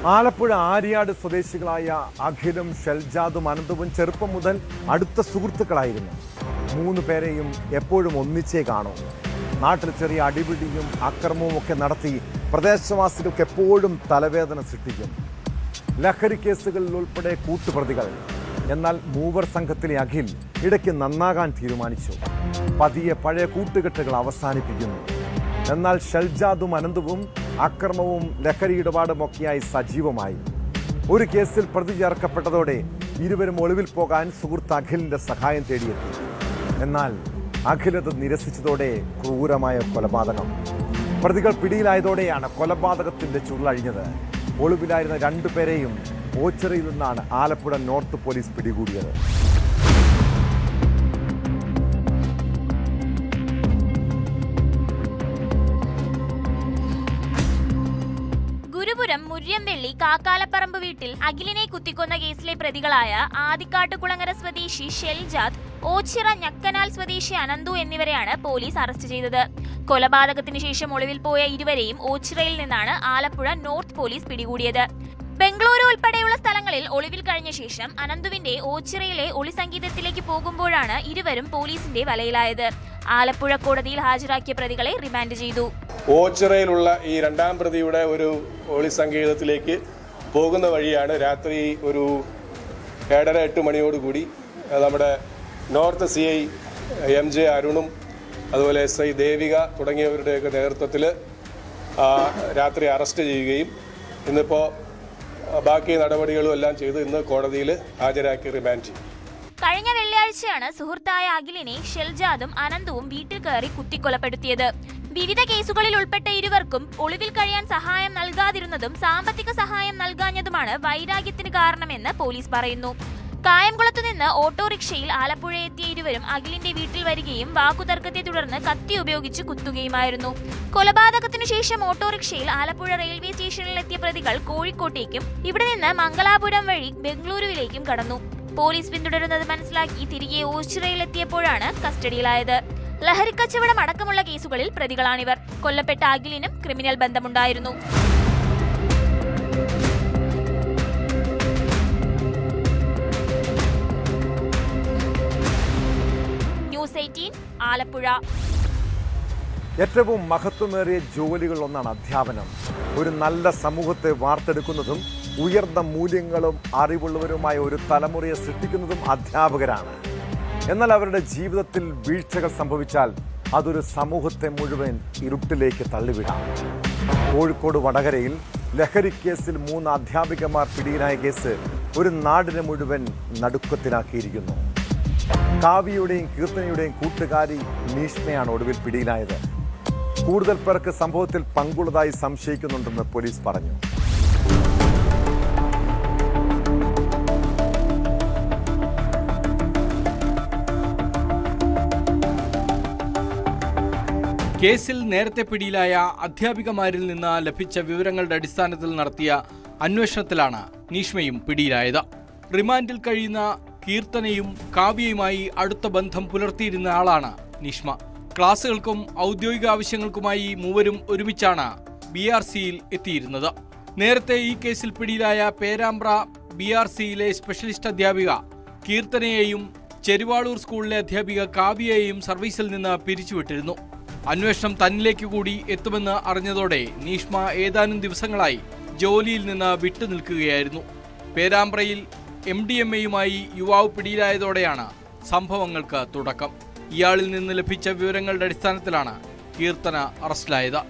ആലപ്പുഴ ആര്യാട് സ്വദേശികളായ അഖിലും ഷെൽജാദും അനന്തവും ചെറുപ്പം മുതൽ അടുത്ത സുഹൃത്തുക്കളായിരുന്നു. 3 പേരെയും എപ്പോഴും ഒന്നിച്ചേ കാണൂ. നാട്ടിൽ ചെറിയ അടിപിടിയും അക്രമവും ഒക്കെ നടത്തി പ്രദേശവാസികൾക്ക് എപ്പോഴും തലവേദന സൃഷ്ടിക്കും. ലഹരി കേസുകളിൽ ഉൾപ്പെടെ കൂട്ടുപ്രതികൾ. എന്നാൽ മൂവർ സംഘത്തിലെ അഖിൽ ഇടയ്ക്ക് നന്നാകാൻ തീരുമാനിച്ചു. പതിയെ പഴയ കൂട്ടുകെട്ടുകൾ അവസാനിപ്പിക്കുന്നു. എന്നാൽ ഷെൽജാദും അനന്തവും അക്രമവും ലഹരി ഇടപാടുമൊക്കെയായി സജീവമായി. ഒരു കേസിൽ പ്രതി ചേർക്കപ്പെട്ടതോടെ ഇരുവരും ഒളിവിൽ പോകാൻ സുഹൃത്ത് അഖിലിന്റെ സഹായം തേടിയെത്തി. എന്നാൽ അഖിലത് നിരസിച്ചതോടെ ക്രൂരമായ കൊലപാതകം. പ്രതികൾ പിടിയിലായതോടെയാണ് കൊലപാതകത്തിന്റെ ചുരുളഴിഞ്ഞത്. ഒളിവിലായിരുന്ന 2 പേരെയും ഓച്ചിറയിൽ നിന്നാണ് ആലപ്പുഴ നോർത്ത് പോലീസ് പിടികൂടിയത്. ഗുരുപുരം മുര്യംവെള്ളി കാക്കാലപ്പറമ്പ് വീട്ടിൽ അഖിലിനെ കുത്തിക്കൊന്ന കേസിലെ പ്രതികളായ ആദിക്കാട്ടുകുളങ്ങര സ്വദേശി ഷെൽജാദ്, ഓച്ചിറ ഞക്കനാൽ സ്വദേശി അനന്തു എന്നിവരെയാണ് പോലീസ് അറസ്റ്റ് ചെയ്തത്. കൊലപാതകത്തിന് ശേഷം ഒളിവിൽ പോയ ഇരുവരെയും ഓച്ചിറയിൽ നിന്നാണ് ആലപ്പുഴ നോർത്ത് പോലീസ് പിടികൂടിയത്. ബംഗളൂരു ഉൾപ്പെടെയുള്ള സ്ഥലങ്ങളിൽ ഒളിവിൽ കഴിഞ്ഞ ശേഷം അനന്തുവിന്റെ ഓച്ചിറയിലെ ഒളിസംഗീതത്തിലേക്ക് പോകുമ്പോഴാണ് ഇരുവരും പോലീസിന്റെ വലയിലായത്. ആലപ്പുഴ കോടതിയിൽ ഹാജരാക്കിയ പ്രതികളെ റിമാൻഡ് ചെയ്തു. ഓച്ചിറയിലുള്ള ഈ 2ാം പ്രതിയുടെ ഒരു ഒളിസംഗീതത്തിലേക്ക് പോകുന്ന വഴിയാണ് രാത്രി ഒരു 7:30-8 മണിയോടുകൂടി നമ്മുടെ നോർത്ത് CI MJ അരുണും അതുപോലെ SI ദേവിക തുടങ്ങിയവരുടെയൊക്കെ നേതൃത്വത്തിൽ രാത്രി അറസ്റ്റ് ചെയ്യുകയും ഇന്നിപ്പോൾ ബാക്കി നടപടികളും എല്ലാം ചെയ്ത് ഇന്ന് കോടതിയിൽ ഹാജരാക്കി റിമാൻഡ് ചെയ്യും. കഴിഞ്ഞ വെള്ളിയാഴ്ചയാണ് സുഹൃത്തായ അഖിലിനെ ഷെൽജാദും അനന്തവും വീട്ടിൽ കയറി കുത്തിക്കൊലപ്പെടുത്തിയത്. വിവിധ കേസുകളിൽ ഉൾപ്പെട്ട ഇരുവർക്കും ഒളിവിൽ കഴിയാൻ സഹായം നൽകാതിരുന്നതും സാമ്പത്തിക സഹായം നൽകാഞ്ഞതുമാണ് വൈരാഗ്യത്തിന് കാരണമെന്ന് പോലീസ് പറയുന്നു. കായംകുളത്തു നിന്ന് ഓട്ടോറിക്ഷയിൽ ആലപ്പുഴ എത്തിയ ഇരുവരും അഖിലിന്റെ വീട്ടിൽ വരികയും വാക്കുതർക്കത്തെ തുടർന്ന് കത്തി ഉപയോഗിച്ച് കുത്തുകയുമായിരുന്നു. കൊലപാതകത്തിനു ശേഷം ഓട്ടോറിക്ഷയിൽ ആലപ്പുഴ റെയിൽവേ സ്റ്റേഷനിലെത്തിയ പ്രതികൾ കോഴിക്കോട്ടേക്കും ഇവിടെ നിന്ന് മംഗലാപുരം വഴി ബംഗളൂരുവിലേക്കും കടന്നു. പോലീസ് പിന്തുടരുന്നത് മനസ്സിലാക്കി തിരികെ ഓച്ചിറയിലെത്തിയപ്പോഴാണ് കസ്റ്റഡിയിലായത്. ലഹരിക്കച്ചവടം അടക്കമുള്ള കേസുകളിൽ പ്രതികളാണിവർ. കൊല്ലപ്പെട്ട അഖിലിനും ക്രിമിനൽ ബന്ധമുണ്ടായിരുന്നു. ന്യൂസ് 18 ആലപ്പുഴ. ഏറ്റവും മഹത്വമേറിയ ജോലികളിലൊന്നാണ് അധ്യാപനം. ഒരു നല്ല സമൂഹത്തെ വാർത്തെടുക്കുന്നതും ഉയർന്ന മൂല്യങ്ങളും അറിവുള്ളവരുമായ ഒരു തലമുറയെ സൃഷ്ടിക്കുന്നതും അധ്യാപകരാണ്. എന്നാൽ അവരുടെ ജീവിതത്തിൽ വീഴ്ചകൾ സംഭവിച്ചാൽ അതൊരു സമൂഹത്തെ മുഴുവൻ ഇരുട്ടിലേക്ക് തള്ളിവിടാം. കോഴിക്കോട് വടകരയിൽ ലഹരി കേസിൽ 3 അധ്യാപികമാർ പിടിയിലായ കേസ് ഒരു നാടിനെ മുഴുവൻ നടുക്കത്തിലാക്കിയിരിക്കുന്നു. കാവ്യയുടെയും കീർത്തനയുടെയും കൂട്ടുകാരി നീഷ്മയാണ് ഒടുവിൽ പിടിയിലായത്. കൂടുതൽ പേർക്ക് സംഭവത്തിൽ പങ്കുള്ളതായി സംശയിക്കുന്നുണ്ടെന്ന് പോലീസ് പറഞ്ഞു. കേസിൽ നേരത്തെ പിടിയിലായ അധ്യാപികമാരിൽ നിന്ന് ലഭിച്ച വിവരങ്ങളുടെ അടിസ്ഥാനത്തിൽ നടത്തിയ അന്വേഷണത്തിലാണ് നീഷ്മയും പിടിയിലായത്. റിമാൻഡിൽ കഴിയുന്ന കീർത്തനയും കാവ്യയുമായി അടുത്ത ബന്ധം പുലർത്തിയിരുന്ന ആളാണ് നീഷ്മ. ക്ലാസുകൾക്കും ഔദ്യോഗിക ആവശ്യങ്ങൾക്കുമായി മൂവരും ഒരുമിച്ചാണ് BRCയിൽ എത്തിയിരുന്നത്. നേരത്തെ ഈ കേസിൽ പിടിയിലായ പേരാമ്പ്ര BRCയിലെ സ്പെഷ്യലിസ്റ്റ് അധ്യാപിക കീർത്തനയെയും ചെരുവാളൂർ സ്കൂളിലെ അധ്യാപിക കാവ്യയെയും സർവീസിൽ നിന്ന് പിരിച്ചുവിട്ടിരുന്നു. അന്വേഷണം തന്നിലേക്ക് കൂടി എത്തുമെന്ന് അറിഞ്ഞതോടെ നീഷ്മ ഏതാനും ദിവസങ്ങളായി ജോലിയിൽ നിന്ന് വിട്ടുനിൽക്കുകയായിരുന്നു. പേരാമ്പ്രയിൽ MDMAയുമായി യുവാവ് പിടിയിലായതോടെയാണ് സംഭവങ്ങൾക്ക് തുടക്കം. ഇയാളിൽ നിന്ന് ലഭിച്ച വിവരങ്ങളുടെ അടിസ്ഥാനത്തിലാണ് കീർത്തന അറസ്റ്റിലായത്.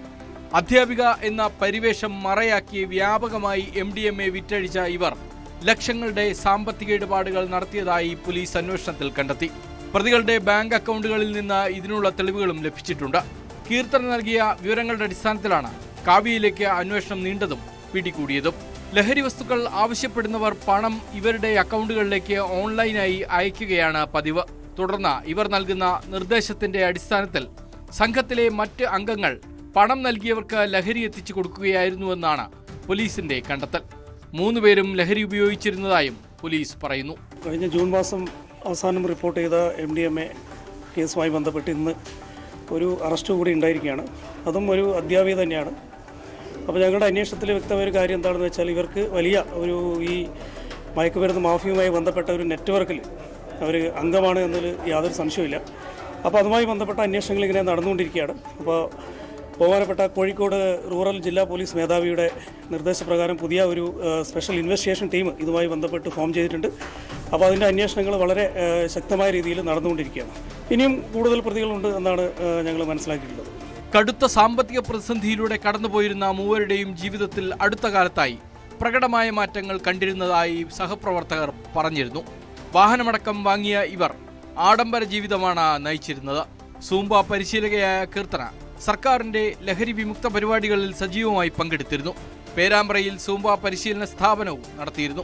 അധ്യാപിക എന്ന പരിവേഷം മറയാക്കി വ്യാപകമായി MDMA വിറ്റഴിച്ച ഇവർ ലക്ഷങ്ങളുടെ സാമ്പത്തിക ഇടപാടുകൾ നടത്തിയതായി പോലീസ് അന്വേഷണത്തിൽ കണ്ടെത്തി. പ്രതികളുടെ ബാങ്ക് അക്കൗണ്ടുകളിൽ നിന്ന് ഇതിനുള്ള തെളിവുകളും ലഭിച്ചിട്ടുണ്ട്. കീർത്തന നൽകിയ വിവരങ്ങളുടെ അടിസ്ഥാനത്തിലാണ് കാവ്യയിലേക്ക് അന്വേഷണം നീണ്ടതും പിടികൂടിയതും. ലഹരി വസ്തുക്കൾ ആവശ്യപ്പെടുന്നവർ പണം ഇവരുടെ അക്കൗണ്ടുകളിലേക്ക് ഓൺലൈനായി അയക്കുകയാണ് പതിവ്. തുടർന്ന് ഇവർ നൽകുന്ന നിർദ്ദേശത്തിന്റെ അടിസ്ഥാനത്തിൽ സംഘത്തിലെ മറ്റ് അംഗങ്ങൾ പണം നൽകിയവർക്ക് ലഹരി എത്തിച്ചു കൊടുക്കുകയായിരുന്നുവെന്നാണ് പോലീസിന്റെ കണ്ടെത്തൽ. 3 പേരും ലഹരി ഉപയോഗിച്ചിരുന്നതായും പോലീസ് പറയുന്നു. കഴിഞ്ഞ ജൂൺ മാസം അവസാനം റിപ്പോർട്ട് ചെയ്ത MDMA കേസുമായി ബന്ധപ്പെട്ട് ഇന്ന് ഒരു അറസ്റ്റ് കൂടി ഉണ്ടായിരിക്കുകയാണ്. അതും ഒരു അധ്യാപിക തന്നെയാണ്. അപ്പോൾ ഞങ്ങളുടെ അന്വേഷണത്തിൽ വ്യക്തമായ ഒരു കാര്യം എന്താണെന്ന് വെച്ചാൽ ഇവർക്ക് വലിയ ഒരു ഈ മയക്കുമരുന്ന് മാഫിയുമായി ബന്ധപ്പെട്ട ഒരു നെറ്റ്വർക്കിൽ അവർ അംഗമാണ് എന്നതിൽ യാതൊരു സംശയമില്ല. അപ്പോൾ അതുമായി ബന്ധപ്പെട്ട അന്വേഷണങ്ങൾ ഇങ്ങനെ നടന്നുകൊണ്ടിരിക്കുകയാണ്. അപ്പോൾ ബഹുമാനപ്പെട്ട കോഴിക്കോട് റൂറൽ ജില്ലാ പോലീസ് മേധാവിയുടെ നിർദ്ദേശപ്രകാരം പുതിയ ഒരു സ്പെഷ്യൽ ഇൻവെസ്റ്റിഗേഷൻ ടീം ഇതുമായി ബന്ധപ്പെട്ട് ഫോം ചെയ്തിട്ടുണ്ട്. അപ്പോൾ അതിൻ്റെ അന്വേഷണങ്ങൾ വളരെ ശക്തമായ രീതിയിൽ നടന്നുകൊണ്ടിരിക്കുകയാണ്. ഇനിയും കൂടുതൽ പ്രതികളുണ്ട് എന്നാണ് ഞങ്ങൾ മനസ്സിലാക്കിയിട്ടുള്ളത്. കടുത്ത സാമ്പത്തിക പ്രതിസന്ധിയിലൂടെ കടന്നുപോയിരുന്ന മൂവരുടെയും ജീവിതത്തിൽ അടുത്ത കാലത്തായി പ്രകടമായ മാറ്റങ്ങൾ കണ്ടിരുന്നതായി സഹപ്രവർത്തകർ പറഞ്ഞിരുന്നു. വാഹനമടക്കം വാങ്ങിയ ഇവർ ആഡംബര ജീവിതമാണ് നയിച്ചിരുന്നത്. സൂംബ പരിശീലകയായ കീർത്തന സർക്കാരിന്റെ ലഹരി വിമുക്ത പരിപാടികളിൽ സജീവമായി പങ്കെടുത്തിരുന്നു. പേരാമ്പ്രയിൽ സൂംബ പരിശീലന സ്ഥാപനവും നടത്തിയിരുന്നു.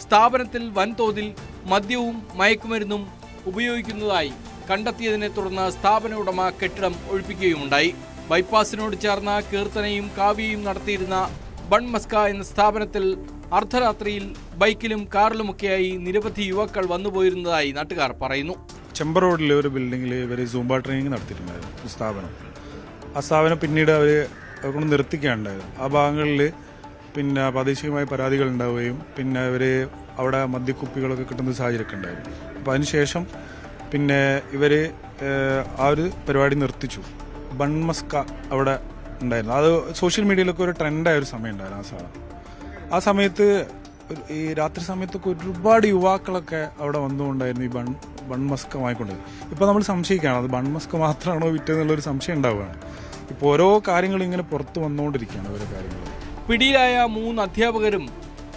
സ്ഥാപനത്തിൽ വൻതോതിൽ മദ്യവും മയക്കുമരുന്നും ഉപയോഗിക്കുന്നതായി കണ്ടെത്തിയതിനെ തുടർന്ന് സ്ഥാപന ഉടമ കെട്ടിടം ഒഴിപ്പിക്കുകയുമുണ്ടായി. ബൈപ്പാസിനോട് ചേർന്ന കീർത്തനയും കാവ്യയും നടത്തിയിരുന്ന ബൺ മസ്ക എന്ന സ്ഥാപനത്തിൽ അർദ്ധരാത്രിയിൽ ബൈക്കിലും കാറിലുമൊക്കെയായി നിരവധി യുവാക്കൾ വന്നുപോയിരുന്നതായി നാട്ടുകാർ പറയുന്നു. ചെമ്പ റോഡിലെ ഒരു ബിൽഡിങ്ങിൽ ഇവർ സൂംബ ട്രെയിനിങ് നടത്തിയിട്ടുണ്ടായിരുന്നു സ്ഥാപനം. ആ സ്ഥാപനം പിന്നീട് അവർ കൊണ്ട് നിർത്തിക്കുകയുണ്ടായിരുന്നു. ആ ഭാഗങ്ങളിൽ പിന്നെ പ്രാദേശികമായ പരാതികൾ ഉണ്ടാവുകയും പിന്നെ ഇവർ അവിടെ മദ്യക്കുപ്പികളൊക്കെ കിട്ടുന്ന സാഹചര്യമൊക്കെ ഉണ്ടായിരുന്നു. അപ്പോൾ അതിനുശേഷം പിന്നെ ഇവർ ആ ഒരു പരിപാടി നിർത്തിച്ചു. ബൺമസ്ക അവിടെ ഉണ്ടായിരുന്നു. അത് സോഷ്യൽ മീഡിയയിലൊക്കെ ഒരു ട്രെൻഡായ ഒരു സമയം ഉണ്ടായിരുന്നു. ആ സമയത്ത് ഈ രാത്രി സമയത്തൊക്കെ ഒരുപാട് യുവാക്കളൊക്കെ അവിടെ വന്നുകൊണ്ടായിരുന്നു ഈ ബൺമസ്ക വാങ്ങിക്കൊണ്ടത്. ഇപ്പോൾ നമ്മൾ സംശയിക്കുകയാണ് അത് ബൺമസ്ക മാത്രമാണോ വിറ്റതെന്നുള്ളൊരു സംശയം ഉണ്ടാവുകയാണ്. ഇപ്പോൾ ഓരോ കാര്യങ്ങളും ഇങ്ങനെ പുറത്ത് വന്നുകൊണ്ടിരിക്കുകയാണ് ഓരോ കാര്യങ്ങൾ. പിടിയിലായ 3 അധ്യാപകരും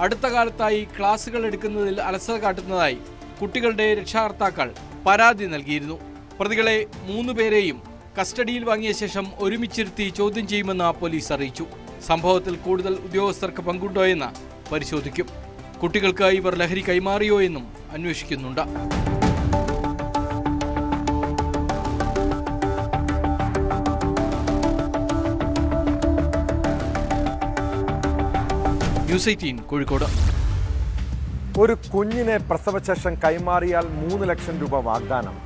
അടുത്ത കാലത്തായി ക്ലാസുകൾ എടുക്കുന്നതിൽ അലസത കാട്ടുന്നതായി കുട്ടികളുടെ രക്ഷാകർത്താക്കൾ പരാതി നൽകിയിരുന്നു. പ്രതികളെ 3 പേരെയും കസ്റ്റഡിയിൽ വാങ്ങിയ ശേഷം ഒരുമിച്ചിരുത്തി ചോദ്യം ചെയ്യുമെന്ന് പോലീസ് അറിയിച്ചു. സംഭവത്തിൽ കൂടുതൽ ഉദ്യോഗസ്ഥർക്ക് പങ്കുണ്ടോ എന്ന് പരിശോധിക്കും. കുട്ടികൾക്ക് ഇവർ ലഹരി കൈമാറിയോ എന്നും അന്വേഷിക്കുന്നുണ്ട്. ന്യൂസ് 18 കോഴിക്കോട്. ഒരു കുഞ്ഞിനെ പ്രസവശേഷം കൈമാറിയാൽ 3 ലക്ഷം രൂപ വാഗ്ദാനം.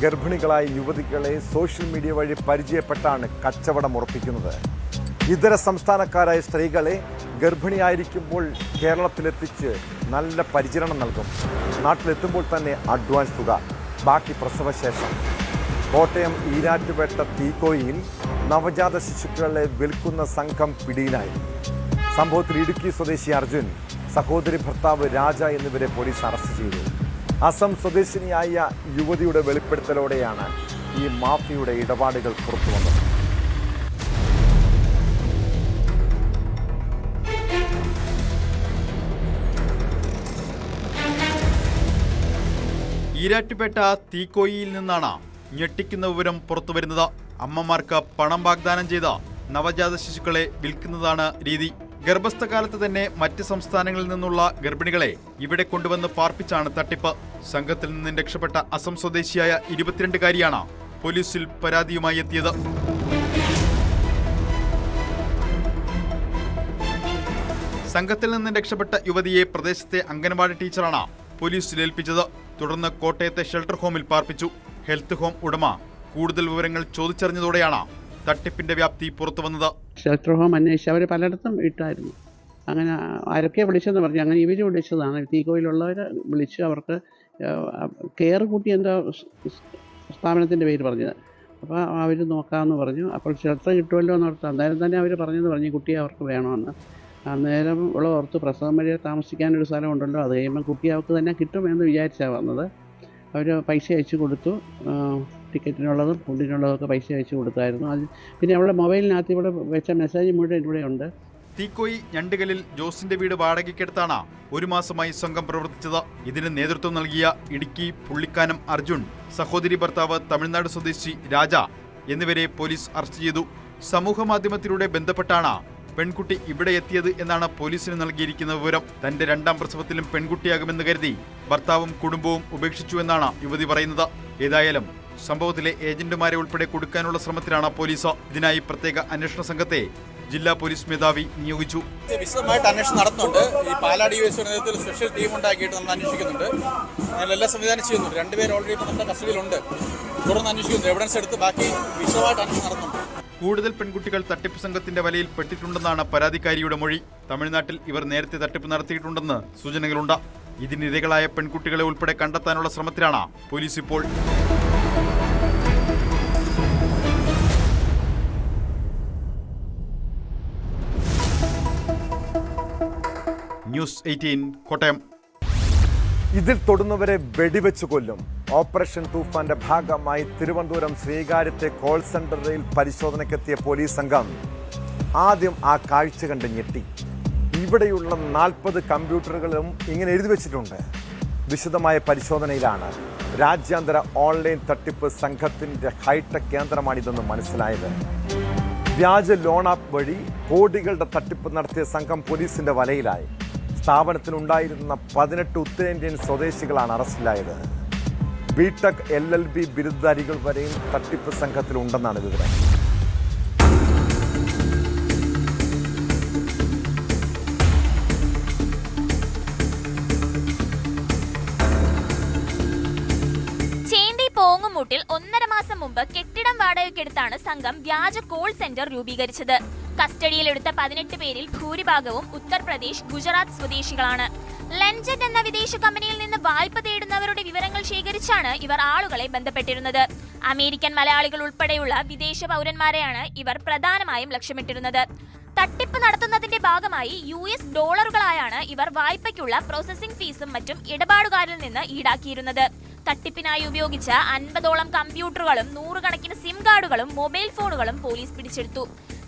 ഗർഭിണികളായ യുവതികളെ സോഷ്യൽ മീഡിയ വഴി പരിചയപ്പെട്ടാണ് കച്ചവടം ഉറപ്പിക്കുന്നത്. ഇതര സംസ്ഥാനക്കാരായ സ്ത്രീകളെ ഗർഭിണിയായിരിക്കുമ്പോൾ കേരളത്തിലെത്തിച്ച് നല്ല പരിചരണം നൽകും. നാട്ടിലെത്തുമ്പോൾ തന്നെ അഡ്വാൻസ് തുക, ബാക്കി പ്രസവശേഷം. കോട്ടയം ഈരാറ്റുപേട്ട തീക്കോയിൽ നവജാത ശിശുക്കളെ വിൽക്കുന്ന സംഘം പിടിയിലായി. സംഭവത്തിൽ ഇടുക്കി സ്വദേശി അർജുൻ, സഹോദരി ഭർത്താവ് രാജ എന്നിവരെ പോലീസ് അറസ്റ്റ് ചെയ്തു. അസം സ്വദേശിനിയായ യുവതിയുടെ വെളിപ്പെടുത്തലോടെയാണ് ഈ മാഫിയയുടെ ഇടപാടുകൾ പുറത്തുവന്നത്. ഈരാറ്റുപേട്ട തീക്കോയിയിൽ നിന്നാണ് ഞെട്ടിക്കുന്ന വിവരം പുറത്തുവരുന്നത്. അമ്മമാർക്ക് പണം വാഗ്ദാനം ചെയ്ത നവജാത ശിശുക്കളെ വിൽക്കുന്നതാണ് രീതി. ഗർഭസ്ഥകാലത്ത് തന്നെ മറ്റ് സംസ്ഥാനങ്ങളിൽ നിന്നുള്ള ഗർഭിണികളെ ഇവിടെ കൊണ്ടുവന്ന് പാർപ്പിച്ചാണ് തട്ടിപ്പ്. സംഘത്തിൽ നിന്നും രക്ഷപ്പെട്ട അസം സ്വദേശിയായ 22-കാരിയാണ് പോലീസിൽ പരാതിയുമായി എത്തിയത്. സംഘത്തിൽ നിന്നും രക്ഷപ്പെട്ട യുവതിയെ പ്രദേശത്തെ അംഗൻവാടി ടീച്ചറാണ് പോലീസിൽ ഏൽപ്പിച്ചത്. തുടർന്ന് കോട്ടയത്തെ ഷെൽട്ടർ ഹോമിൽ പാർപ്പിച്ചു. ഹെൽത്ത് ഹോം ഉടമ കൂടുതൽ വിവരങ്ങൾ ചോദിച്ചറിഞ്ഞതോടെയാണ് തട്ടിപ്പിന്റെ വ്യാപ്തി പുറത്തു വന്നത്. ഷെൽട്ടർ ഹോം അന്വേഷിച്ച് അവർ പലയിടത്തും ഇട്ടായിരുന്നു. അങ്ങനെ ആരൊക്കെ വിളിച്ചെന്ന് പറഞ്ഞു. അങ്ങനെ ഇവർ വിളിച്ചതാണ്. തീക്കോയിലുള്ളവർ വിളിച്ച് അവർക്ക് കെയർ കൂട്ടി എന്താ സ്ഥാപനത്തിൻ്റെ പേര് പറഞ്ഞത്. അപ്പോൾ അവർ നോക്കാമെന്ന് പറഞ്ഞു. അപ്പോൾ ഷെൽട്ടർ കിട്ടുമല്ലോ എന്നോർത്ത് അന്നേരം തന്നെ അവർ പറഞ്ഞെന്ന് പറഞ്ഞു കുട്ടിയെ അവർക്ക് വേണമെന്ന്. അന്നേരം ഉള്ള ഓർത്ത് പ്രസവം വരെ താമസിക്കാനൊരു സ്ഥലമുണ്ടല്ലോ, അത് കഴിയുമ്പോൾ കുട്ടി അവർക്ക് തന്നെ കിട്ടുമെന്ന് വിചാരിച്ചാണ് വന്നത്. അവർ പൈസ അയച്ചു കൊടുത്തു. ടിക്കറ്റിനുള്ളതും ഫുഡിനുള്ളതൊക്കെ പൈസ അയച്ചു കൊടുത്തായിരുന്നു. അത് പിന്നെ അവളുടെ മൊബൈലിനകത്ത് ഇവിടെ വെച്ച മെസ്സേജ് മുഴുവൻ ഇവിടെയുണ്ട്. തീക്കോയി ഞണ്ടുകലിൽ ജോസിന്റെ വീട് വാടകയ്ക്കെടുത്താണ് 1 മാസമായി സംഘം പ്രവർത്തിച്ചത്. ഇതിന് നേതൃത്വം നൽകിയ ഇടുക്കി പുള്ളിക്കാനം അർജുൻ, സഹോദരി ഭർത്താവ് തമിഴ്നാട് സ്വദേശി രാജ എന്നിവരെ പോലീസ് അറസ്റ്റ് ചെയ്തു. സമൂഹ മാധ്യമത്തിലൂടെ ബന്ധപ്പെട്ടാണ് പെൺകുട്ടി ഇവിടെ എത്തിയത് എന്നാണ് പോലീസിന് നൽകിയിരിക്കുന്ന വിവരം. തന്റെ 2ാം പ്രസവത്തിലും പെൺകുട്ടിയാകുമെന്ന് കരുതി ഭർത്താവും കുടുംബവും ഉപേക്ഷിച്ചു എന്നാണ് യുവതി പറയുന്നത്. ഏതായാലും സംഭവത്തിലെ ഏജന്റുമാരെ ഉൾപ്പെടെ കൊടുക്കാനുള്ള ശ്രമത്തിലാണ് പോലീസ്. ഇതിനായി പ്രത്യേക അന്വേഷണ സംഘത്തെ ജില്ലാ പോലീസ് മേധാവി നിയോഗിച്ചു. വിശദമായിട്ട് അന്വേഷണം നടത്തുന്നുണ്ട്. ഈ പാലാ ഡിവൈഎസ്പിയുടെ നേതൃത്വത്തിൽ സ്പെഷ്യൽ ടീം ഉണ്ടാക്കിയിട്ട് നമ്മൾ അന്വേഷിക്കുന്നുണ്ട്. ഞങ്ങളെല്ലാം സംവിധാനം ചെയ്യുന്നുണ്ട്. 2 പേര് ഓൾറെഡി ഇപ്പോൾ നമ്മുടെ കസ്റ്റഡിയിലുണ്ട്. തുടർന്ന് അന്വേഷിക്കുന്നുണ്ട്. എവിഡൻസ് എടുത്ത് ബാക്കി വിശദമായിട്ട് അന്വേഷണം നടത്തുന്നുണ്ട്. കൂടുതൽ പെൺകുട്ടികൾ തട്ടിപ്പ് സംഘത്തിന്റെ വലയിൽ പെട്ടിട്ടുണ്ടെന്നാണ് പരാതിക്കാരിയുടെ മൊഴി. തമിഴ്നാട്ടിൽ ഇവർ നേരത്തെ തട്ടിപ്പ് നടത്തിയിട്ടുണ്ടെന്ന് സൂചനകളുണ്ട്. ഇതിനിരകളായ പെൺകുട്ടികളെ ഉൾപ്പെടെ കണ്ടെത്താനുള്ള ശ്രമത്തിലാണ് പോലീസ് ഇപ്പോൾ. ന്യൂസ് 18 കോട്ടയം. ഇതിൽ തൊടുന്നവരെ വെടിവെച്ച് കൊല്ലും. ഓപ്പറേഷൻ തൂഫാന്റെ ഭാഗമായി തിരുവനന്തപുരം ശ്രീകാര്യത്തെ കോൾ സെന്ററിൽ പരിശോധനയ്ക്കെത്തിയ പോലീസ് സംഘം ആദ്യം ആ കാഴ്ച കണ്ട് ഞെട്ടി. ഇവിടെയുള്ള 40 കമ്പ്യൂട്ടറുകളും ഇങ്ങനെ എഴുതി വെച്ചിട്ടുണ്ട്. വിശദമായ പരിശോധനയിലാണ് രാജ്യാന്തര ഓൺലൈൻ തട്ടിപ്പ് സംഘത്തിന്റെ ഹൈടെക് കേന്ദ്രമാണിതെന്ന് മനസ്സിലായത്. വ്യാജ ലോൺ ആപ്പ് വഴി കോടികളുടെ തട്ടിപ്പ് നടത്തിയ സംഘം പോലീസിന്റെ വലയിലായി. സ്ഥാപനത്തിലുണ്ടായിരുന്ന 18 ഉത്തരേന്ത്യൻ സ്വദേശികളാണ് അറസ്റ്റിലായത്. ബിടെക് LLB ബിരുദധാരികൾ വരെയും തട്ടിപ്പ് സംഘത്തിലുണ്ടെന്നാണ് വിവരം. പോങ്ങുമൂട്ടിൽ 1.5 മാസം മുമ്പ് കെട്ടിടം വാടകയ്ക്കെടുത്താണ് സംഘം വ്യാജ കോൾ സെന്റർ രൂപീകരിച്ചത്. കസ്റ്റഡിയിലെടുത്ത 18 പേരിൽ ഭൂരിഭാഗവും ഉത്തർപ്രദേശ്, ഗുജറാത്ത് സ്വദേശികളാണ്. ലെൻജറ്റ് എന്ന വിദേശ കമ്പനിയിൽ നിന്ന് വായ്പ തേടുന്നവരുടെ വിവരങ്ങൾ ശേഖരിച്ചാണ് ഇവർ ആളുകളെ ബന്ധപ്പെട്ടിരുന്നത്. അമേരിക്കൻ മലയാളികൾ ഉൾപ്പെടെയുള്ള വിദേശ പൗരന്മാരെയാണ് ഇവർ പ്രധാനമായും ലക്ഷ്യമിട്ടിരുന്നത്. തട്ടിപ്പ് നടത്തുന്നതിന്റെ ഭാഗമായി US ഡോളറുകളായാണ് ഇവർ വായ്പയ്ക്കുള്ള പ്രോസസിംഗ് ഫീസും മറ്റും ഇടപാടുകാരിൽ നിന്ന് ഈടാക്കിയിരുന്നത്. തട്ടിപ്പിനായി ഉപയോഗിച്ച 50ഓളം കമ്പ്യൂട്ടറുകളും 100 കണക്കിന് സിം കാർഡുകളും മൊബൈൽ ഫോണുകളും പോലീസ് പിടിച്ചെടുത്തു.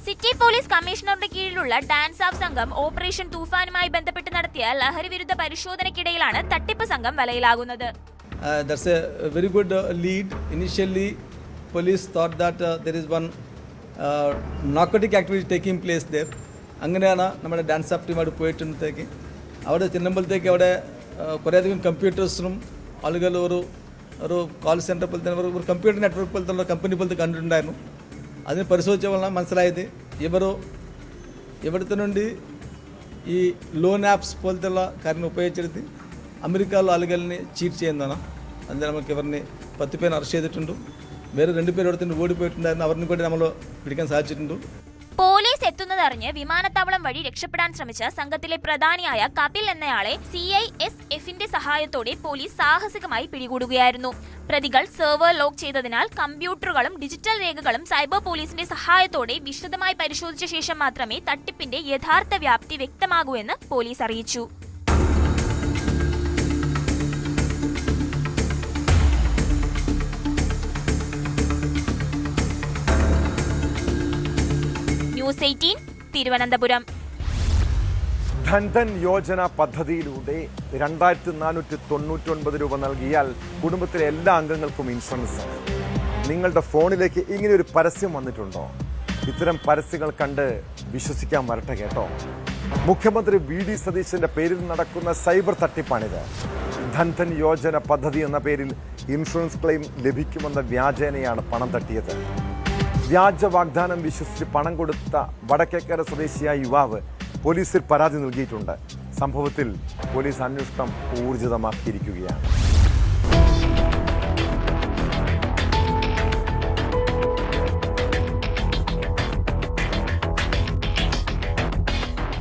സിറ്റി പോലീസ് കമ്മീഷണറുടെ കീഴിലുള്ള ഡാൻസ് ഓഫ് സംഘം ഓപ്പറേഷൻ തൂഫാനുമായി ബന്ധപ്പെട്ട് നടത്തിയ ലഹരി വിരുദ്ധ പരിശോധനയ്ക്കിടയിലാണ് തട്ടിപ്പ് സംഘം വലയിലാകുന്നത്. That's a very good lead. Initially, police thought that there is one narcotic activity taking place there. അങ്ങനെയാണ് നമ്മുടെ ഡാൻസ് ഓഫ് ടീം അവിടെ പോയിട്ടുണ്ടെങ്കിൽ അവിടെ ചെല്ലുമ്പോഴത്തേക്ക് അവിടെ കുറേയധികം കമ്പ്യൂട്ടേഴ്സിനും ആളുകൾ ഒരു കോൾ സെൻറ്റർ പോലത്തെ ഒരു കമ്പ്യൂട്ടർ നെറ്റ്വർക്ക് പോലത്തെ കമ്പനി പോലത്തെ കണ്ടിട്ടുണ്ടായിരുന്നു. അതിന് പരിശോധിച്ചപ്പോഴാണ് മനസ്സിലായത് ഇവിടുത്തെ నుండి ഈ ലോൺ ആപ്സ് പോലത്തെയുള്ള കാര്യങ്ങൾ ഉപയോഗിച്ചെടുത്ത് അമേരിക്കയിലുള്ള ആളുകളിനെ ചീറ്റ് ചെയ്യുന്നതാണ്. അതിന് നമുക്ക് ഇവരിനെ 10 പേര് അറസ്റ്റ് ചെയ്തിട്ടുണ്ട്. വേറെ 2 പേര് ഇവിടുത്തെ ഓടിപ്പോയിട്ടുണ്ടായിരുന്നു. അവരിനെ കൂടി നമ്മൾ പിടിക്കാൻ സാധിച്ചിട്ടുണ്ട്. പോലീസ് എത്തുന്നതറിഞ്ഞ് വിമാനത്താവളം വഴി രക്ഷപ്പെടാൻ ശ്രമിച്ച സംഘത്തിലെ പ്രധാനിയായ കപിൽ എന്നയാളെ CISFന്റെ സഹായത്തോടെ പോലീസ് സാഹസികമായി പിടികൂടുകയായിരുന്നു. പ്രതികൾ സെർവർ ലോക്ക് ചെയ്തതിനാൽ കമ്പ്യൂട്ടറുകളും ഡിജിറ്റൽ രേഖകളും സൈബർ പോലീസിന്റെ സഹായത്തോടെ വിശദമായി പരിശോധിച്ച ശേഷം മാത്രമേ തട്ടിപ്പിന്റെ യഥാർത്ഥ വ്യാപ്തി വ്യക്തമാകൂ എന്ന് പോലീസ് അറിയിച്ചു. ന്യൂസ് 18 തിരുവനന്തപുരം. ധൻധൻ യോജന പദ്ധതിയിലൂടെ 2499 രൂപ നൽകിയാൽ കുടുംബത്തിലെ എല്ലാ അംഗങ്ങൾക്കും ഇൻഷുറൻസ്. നിങ്ങളുടെ ഫോണിലേക്ക് ഇങ്ങനെ ഒരു പരസ്യം വന്നിട്ടുണ്ടോ? ഇത്തരം പരസ്യങ്ങൾ കണ്ട് വിശ്വസിക്കാൻ വരട്ടെ കേട്ടോ. മുഖ്യമന്ത്രി VD സതീശന്റെ പേരിൽ നടക്കുന്ന സൈബർ തട്ടിപ്പാണിത്. ധൻധൻ യോജന പദ്ധതി എന്ന പേരിൽ ഇൻഷുറൻസ് ക്ലെയിം ലഭിക്കുമെന്ന വ്യാജേനയാണ് പണം തട്ടിയത്. വ്യാജ വാഗ്ദാനം വിശ്വസിച്ച് പണം കൊടുത്ത വടക്കേക്കര സ്വദേശിയായ യുവാവ് പോലീസിൽ പരാതി നൽകിയിട്ടുണ്ട്. സംഭവത്തിൽ പോലീസ് അന്വേഷണം ഊർജിതമാക്കിയിരിക്കുകയാണ്.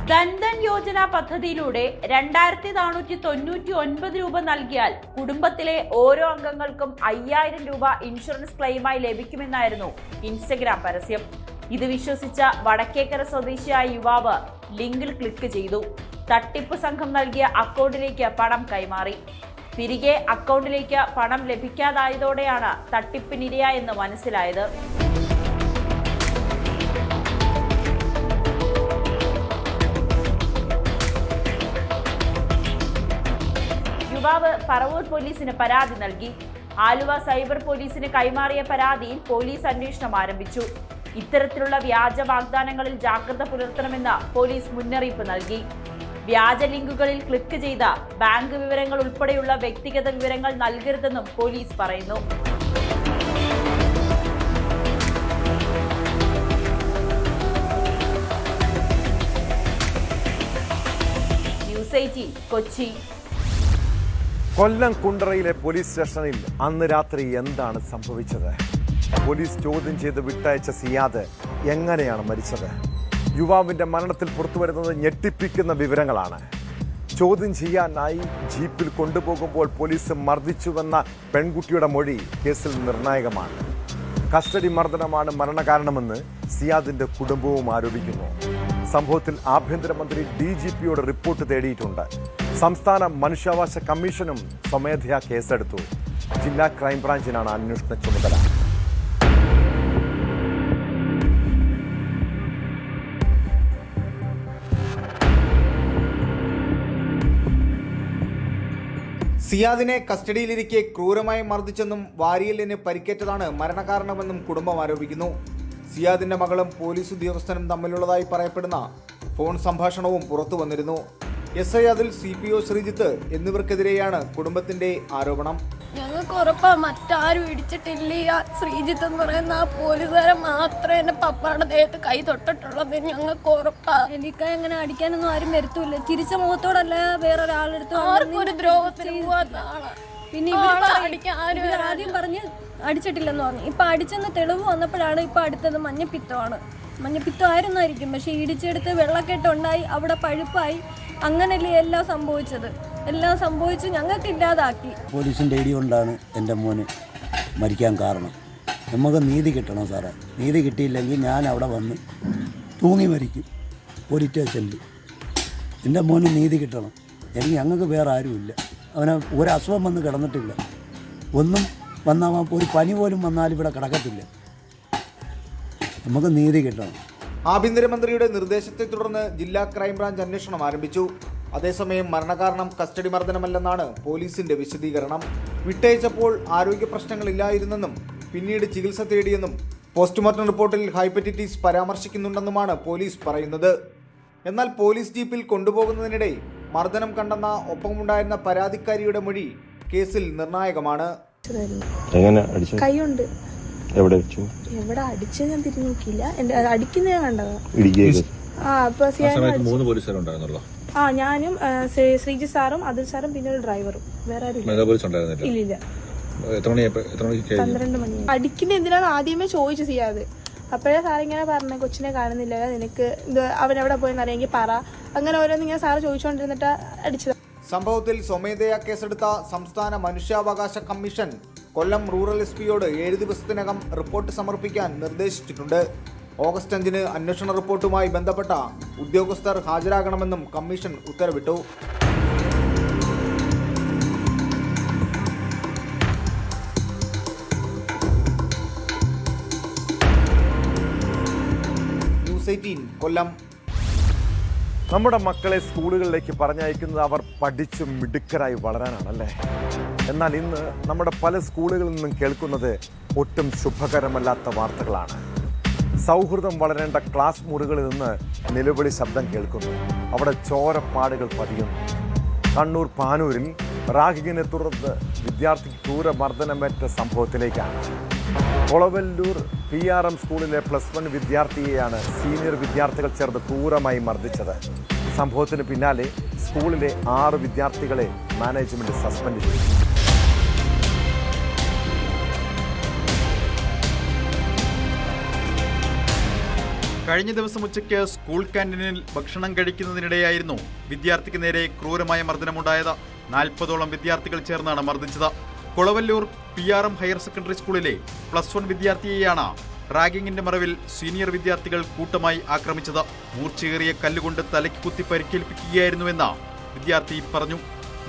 ധൻധൻ യോജന പദ്ധതിയിലൂടെ 2499 രൂപ നൽകിയാൽ കുടുംബത്തിലെ ഓരോ അംഗങ്ങൾക്കും 5000 രൂപ ഇൻഷുറൻസ് ക്ലെയിമായി ലഭിക്കുമെന്നായിരുന്നു ഇൻസ്റ്റഗ്രാം പരസ്യം. ഇത് വിശ്വസിച്ച വടക്കേക്കര സ്വദേശിയായ യുവാവ് ലിങ്കിൽ ക്ലിക്ക് ചെയ്തു. തട്ടിപ്പ് സംഘം നൽകിയ അക്കൗണ്ടിലേക്ക് പണം കൈമാറി. തിരികെ അക്കൗണ്ടിലേക്ക് പണം ലഭിക്കാതായതോടെയാണ് തട്ടിപ്പിനിരയായെന്ന് മനസ്സിലായത്. യുവാവ് പറവൂർ പോലീസിന് പരാതി നൽകി. ആലുവ സൈബർ പോലീസിന് കൈമാറിയ പരാതിയിൽ പോലീസ് അന്വേഷണം ആരംഭിച്ചു. ഇത്തരത്തിലുള്ള വ്യാജ വാഗ്ദാനങ്ങളിൽ ജാഗ്രത പുലർത്തണമെന്ന് പോലീസ് മുന്നറിയിപ്പ് നൽകി. വ്യാജ ലിങ്കുകളിൽ ക്ലിക്ക് ചെയ്ത ബാങ്ക് വിവരങ്ങൾ ഉൾപ്പെടെയുള്ള വ്യക്തിഗത വിവരങ്ങൾ നൽകരുതെന്നും പോലീസ് പറയുന്നു. ന്യൂസ് 18 കൊച്ചി. കൊല്ലം കുണ്ടറയിലെ പോലീസ് സ്റ്റേഷനിൽ അന്ന് രാത്രി എന്താണ് സംഭവിച്ചത്? പോലീസ് ചോദ്യം ചെയ്ത് വിട്ടയച്ച സിയാദ് എങ്ങനെയാണ് മരിച്ചത്? യുവാവിന്റെ മരണത്തിൽ പുറത്തുവരുന്നത് ഞെട്ടിപ്പിക്കുന്ന വിവരങ്ങളാണ്. ചോദ്യം ചെയ്യാനായി ജീപ്പിൽ കൊണ്ടുപോകുമ്പോൾ പോലീസ് മർദ്ദിച്ചുവെന്ന പെൺകുട്ടിയുടെ മൊഴി കേസിൽ നിർണായകമാണ്. കസ്റ്റഡി മർദ്ദനമാണ് മരണകാരണമെന്ന് സിയാദിന്റെ കുടുംബവും ആരോപിക്കുന്നു. സംഭവത്തിൽ ആഭ്യന്തരമന്ത്രി DGPയോട് റിപ്പോർട്ട് തേടിയിട്ടുണ്ട്. സംസ്ഥാന മനുഷ്യാവകാശ കമ്മീഷനും സ്വമേധയാ കേസെടുത്തു. ജില്ലാ ക്രൈംബ്രാഞ്ചിനാണ് അന്വേഷണ ചുമതല. സിയാദിനെ കസ്റ്റഡിയിലിരിക്കെ ക്രൂരമായി മർദ്ദിച്ചെന്നും വാരിയലിന് പരിക്കേറ്റതാണ് മരണകാരണമെന്നും കുടുംബം ആരോപിക്കുന്നു. സിയാദിന്റെ മകളും പോലീസ് ഉദ്യോഗസ്ഥനും തമ്മിലുള്ളതായി പറയപ്പെടുന്ന ഫോൺ സംഭാഷണവും പുറത്തു വന്നിരുന്നു. SI അതിൽ CPO ശ്രീജിത്ത് എന്നിവർക്കെതിരെയാണ് കുടുംബത്തിന്റെ ആരോപണം. ഞങ്ങൾക്ക് ഉറപ്പാ മറ്റാരും ഇടിച്ചിട്ടില്ല. ശ്രീജിത്ത് എന്ന് പറയുന്ന ആ പോലീസുകാരൻ മാത്രമേ എന്റെ പപ്പാടെ ദേഹത്ത് കൈ തൊട്ടിട്ടുള്ളത്. ഞങ്ങൾക്ക് ഉറപ്പാ. എനിക്ക് അങ്ങനെ അടിക്കാനൊന്നും ആരും വരുത്തൂല്ല. ചിരിച്ച മുഖത്തോടല്ല വേറൊരാളെടുത്ത് ആർക്കും ഒരു ദ്രോഹത്തിന് പോവാത്ത ആളാ. പിന്നെ ആദ്യം പറഞ്ഞ് അടിച്ചിട്ടില്ലെന്ന് പറഞ്ഞു. ഇപ്പൊ അടിച്ചെന്ന് തെളിവ് വന്നപ്പോഴാണ് ഇപ്പൊ അടുത്തത് മഞ്ഞപ്പിത്തമാണ്. മഞ്ഞപ്പിത്തം ആയിരുന്നായിരിക്കും, പക്ഷെ ഇടിച്ചെടുത്ത് വെള്ളക്കെട്ടുണ്ടായി, അവിടെ പഴുപ്പായി, അങ്ങനല്ലേ എല്ലാം സംഭവിച്ചത്. എല്ലാം സംഭവിച്ച് ഞങ്ങൾക്ക് ഇല്ലാതാക്കി. പോലീസിൻ്റെ ഐഡി കൊണ്ടാണ് എൻ്റെ മോന് മരിക്കാൻ കാരണം. നമുക്ക് നീതി കിട്ടണം സാറേ. നീതി കിട്ടിയില്ലെങ്കിൽ ഞാൻ അവിടെ വന്ന് തൂങ്ങി മരിക്കും പോലീസ് സ്റ്റേഷനിൽ. എൻ്റെ മോന് നീതി കിട്ടണം. ഞങ്ങൾക്ക് വേറെ ആരുമില്ല. അവന് ഒരു അസുഖം വന്ന് കിടന്നിട്ടില്ല. ഒന്നും വന്നാൽ ഒരു പനി പോലും വന്നാലും ഇവിടെ കിടക്കത്തില്ല. നമുക്ക് നീതി കിട്ടണം. ആഭ്യന്തരമന്ത്രിയുടെ നിർദ്ദേശത്തെ തുടർന്ന് ജില്ലാ ക്രൈംബ്രാഞ്ച് അന്വേഷണം ആരംഭിച്ചു. അതേസമയം മരണകാരണം കസ്റ്റഡി മർദ്ദനമല്ലെന്നാണ് പോലീസിന്റെ വിശദീകരണം. വിട്ടയച്ചപ്പോൾ ആരോഗ്യ പ്രശ്നങ്ങളില്ലായിരുന്നെന്നും പിന്നീട് ചികിത്സ തേടിയെന്നും പോസ്റ്റ്മോർട്ടം റിപ്പോർട്ടിൽ ഹൈപ്പറ്റൈറ്റിസ് പരാമർശിക്കുന്നുണ്ടെന്നുമാണ് പോലീസ് പറയുന്നത്. എന്നാൽ പോലീസ് ജീപ്പിൽ കൊണ്ടുപോകുന്നതിനിടെ മർദ്ദനം കണ്ടെന്ന ഒപ്പമുണ്ടായിരുന്ന പരാതിക്കാരിയുടെ മൊഴി കേസിൽ നിർണായകമാണ്. കൈയുണ്ട്. എവിടെ അടിച്ചു ഞാൻ തിരിഞ്ഞു നോക്കിയില്ല. അടിക്കുന്ന ഞാൻ കണ്ടതാ. ഞാനും ശ്രീജിത്ത് സാറും അതുൽ സാറും പിന്നെ ഒരു ഡ്രൈവറും. വേറെ ഇല്ലില്ല. 12 മണി. അടിക്കുന്ന എന്തിനാണ് ആദ്യമേ ചോദിച്ചു സിയാദ്. അപ്പോഴേ സാറിങ്ങനെ പറഞ്ഞ കൊച്ചിനെ കാണുന്നില്ല, നിനക്ക് അവനെവിടെ പോയെന്ന് അറിയാമെങ്കിൽ പറ. അങ്ങനെ ഓരോന്നിങ്ങനെ സാറ് ചോദിച്ചുകൊണ്ടിരുന്നിട്ട് അടിച്ചത്. സംഭവത്തിൽ സ്വമേധയാ കേസെടുത്ത സംസ്ഥാന മനുഷ്യാവകാശ കമ്മീഷൻ കൊല്ലം റൂറൽ SP-യോട് 7 ദിവസത്തിനകം റിപ്പോർട്ട് സമർപ്പിക്കാൻ നിർദ്ദേശിച്ചിട്ടുണ്ട്. ഓഗസ്റ്റ് 5-ന് അന്വേഷണ റിപ്പോർട്ടുമായി ബന്ധപ്പെട്ട ഉദ്യോഗസ്ഥർ ഹാജരാകണമെന്നും കമ്മീഷൻ ഉത്തരവിട്ടു. ന്യൂസ് 18 കൊല്ലം. നമ്മുടെ മക്കളെ സ്കൂളുകളിലേക്ക് പറഞ്ഞയക്കുന്നത് അവർ പഠിച്ച് മിടുക്കരായി വളരാനാണല്ലേ. എന്നാൽ ഇന്ന് നമ്മുടെ പല സ്കൂളുകളിൽ നിന്നും കേൾക്കുന്നത് ഒട്ടും ശുഭകരമല്ലാത്ത വാർത്തകളാണ്. സൗഹൃദം വളരേണ്ട ക്ലാസ് മുറികളിൽ നിന്ന് നിലവിളി ശബ്ദം കേൾക്കുന്നു. അവിടെ ചോരപ്പാടുകൾ പതിയുന്നു. കണ്ണൂർ പാനൂരിൽ റാഗിങ്ങിനെ തുടർന്ന് വിദ്യാർത്ഥിക്ക് ക്രൂരമർദ്ദനമേറ്റ സംഭവത്തിലേക്കാണ്. കൊളവല്ലൂർ PRM സ്കൂളിലെ +1 വിദ്യാർത്ഥിയെയാണ് സീനിയർ വിദ്യാർത്ഥികൾ ചേർന്ന് ക്രൂരമായി മർദ്ദിച്ചത്. സംഭവത്തിന് പിന്നാലെ സ്കൂളിലെ 6 വിദ്യാർത്ഥികളെ മാനേജ്മെന്റ് സസ്പെൻഡ് ചെയ്തു. കഴിഞ്ഞ ദിവസം ഉച്ചയ്ക്ക് സ്കൂൾ ക്യാന്റീനിൽ ഭക്ഷണം കഴിക്കുന്നതിനിടെയായിരുന്നു വിദ്യാർത്ഥിക്ക് നേരെ ക്രൂരമായ മർദ്ദനമുണ്ടായത്. 40ഓളം വിദ്യാർത്ഥികൾ ചേർന്നാണ് മർദ്ദിച്ചത്. കൊളവല്ലൂർ PRM ഹയർ സെക്കൻഡറി സ്കൂളിലെ +1 വിദ്യാർത്ഥിയെയാണ് റാഗിങ്ങിന്റെ മറവിൽ സീനിയർ വിദ്യാർത്ഥികൾ കൂട്ടമായി ആക്രമിച്ചത്. മൂർച്ചയേറിയ കല്ലുകൊണ്ട് തലയ്ക്ക് കുത്തി പരിക്കേൽപ്പിക്കുകയായിരുന്നുവെന്ന് വിദ്യാർത്ഥി പറഞ്ഞു.